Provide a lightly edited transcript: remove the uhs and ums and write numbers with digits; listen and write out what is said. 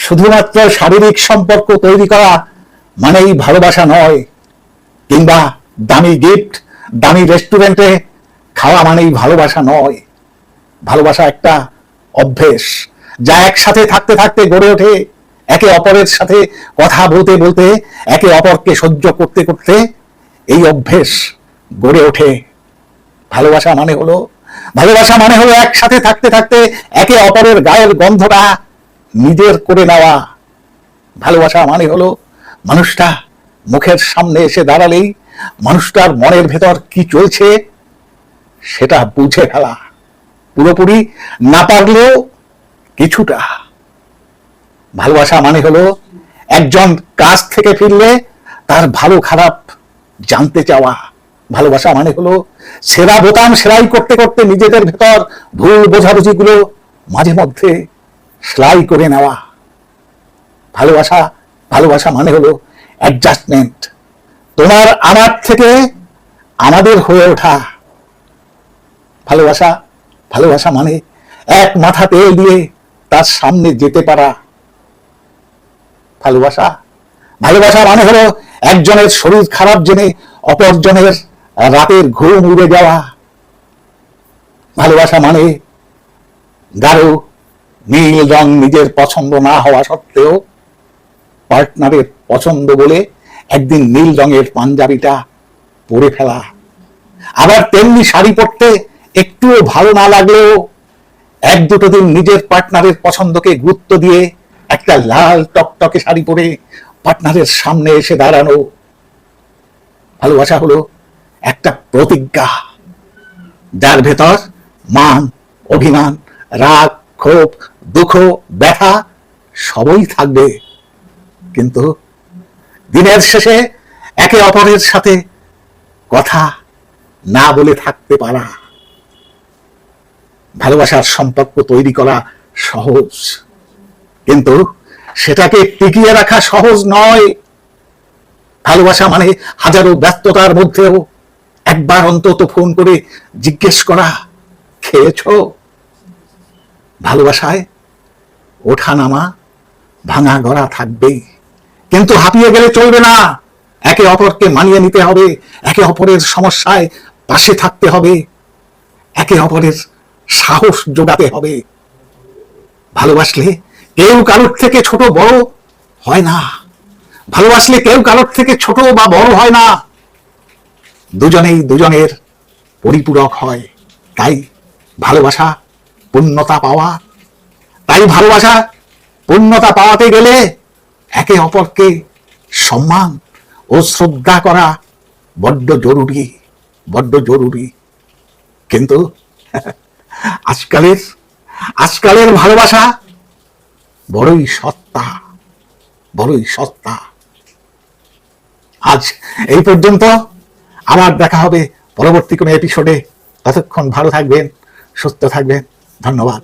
শুধুমাত্র শারীরিক সম্পর্ক তৈরি করা মানেই ভালোবাসা নয়, কিংবা দামি গিফট, দামি রেস্টুরেন্টে খাওয়া মানেই ভালোবাসা নয়। ভালোবাসা একটা অভ্যেস, যা একসাথে থাকতে থাকতে গড়ে ওঠে, একে অপরের সাথে কথা বলতে বলতে, একে অপরকে সহ্য করতে করতে এই অভ্যেস গড়ে ওঠে। ভালোবাসা মানে হলো একসাথে থাকতে থাকতে একে অপরের গায়ের গন্ধটা নিজের করে নেওয়া। ভালোবাসা মানে হলো মানুষটা মুখের সামনে এসে দাঁড়ালেই মানুষটার মনের ভেতর কি চলছে সেটা বুঝে ফেলা, পুরোপুরি না পারলেও কিছুটা। ভালোবাসা মানে হলো একজন কাজ থেকে ফিরলে তার ভালো খারাপ জানতে চাওয়া। ভালোবাসা মানে হলো সেরা বোতাম সেলাই করতে করতে নিজেদের ভেতর ভুল বোঝাবুঝিগুলো মাঝে মধ্যে সেলাই করে নেওয়া। ভালোবাসা মানে হলো অ্যাডজাস্টমেন্ট, তোমার আমার থেকে আমাদের হয়ে ওঠা। ভালোবাসা মানে এক মাথা তেল দিয়ে তার সামনে যেতে পারা। ভালোবাসা মানে হলো একজনের শরীর খারাপ জেনে অপরজনের রাতের ঘুম উড়ে যাওয়া। ভালোবাসা মানে গাঢ় নীল রং নিজের পছন্দ না হওয়া সত্ত্বেও পার্টনারের পছন্দ বলে একদিন নীল রঙের পাঞ্জাবিটা পরে ফেলা। আবার তেমনি শাড়ি পরতে একটুও ভালো না লাগলেও এক দুটো দিন নিজের পার্টনারের পছন্দকে গুরুত্ব দিয়ে একটা লাল টকটকে শাড়ি পরে পার্টনারের সামনে এসে দাঁড়ানো। ভালোবাসা হলো একটা প্রতিজ্ঞা, যার ভেতর মান, অভিমান, রাগ, ক্ষোভ, দুঃখ, ব্যথা সবই থাকবে, কিন্তু দিনের শেষে একে অপরের সাথে কথা না বলে থাকতে পারা। ভালোবাসার সম্পর্ক তৈরি করা সহজ, কিন্তু সেটাকে টিকিয়ে রাখা সহজ নয়। ভালোবাসা মানে হাজারো ব্যস্ততার মধ্যেও একবার অন্তত ফোন করে জিজ্ঞেস করা, খেয়েছো? ভালোবাসায় ওঠা নামা, ভাঙা গড়া থাকবেই, কিন্তু হাঁপিয়ে গেলে চলবে না। একে অপরকে মানিয়ে নিতে হবে, একে অপরের সমস্যায় পাশে থাকতে হবে, একে অপরের সাহস জোগাতে হবে। ভালোবাসলে কেউ কারোর থেকে ছোট বড় হয় না, ভালোবাসলে কেউ কারোর থেকে ছোট বা বড় হয় না, দুজনেই দুজনের পরিপূরক হয়। তাই ভালোবাসা পূর্ণতা পাওয়াতে গেলে একে অপরকে সম্মান ও শ্রদ্ধা করা বড্ড জরুরি। কিন্তু আজকালের ভালোবাসা বড়ই সস্তা। আজ এই পর্যন্ত, আবার দেখা হবে পরবর্তী কোনো এপিসোডে। ততক্ষণ ভালো থাকবেন, সুস্থ থাকবেন। ধন্যবাদ।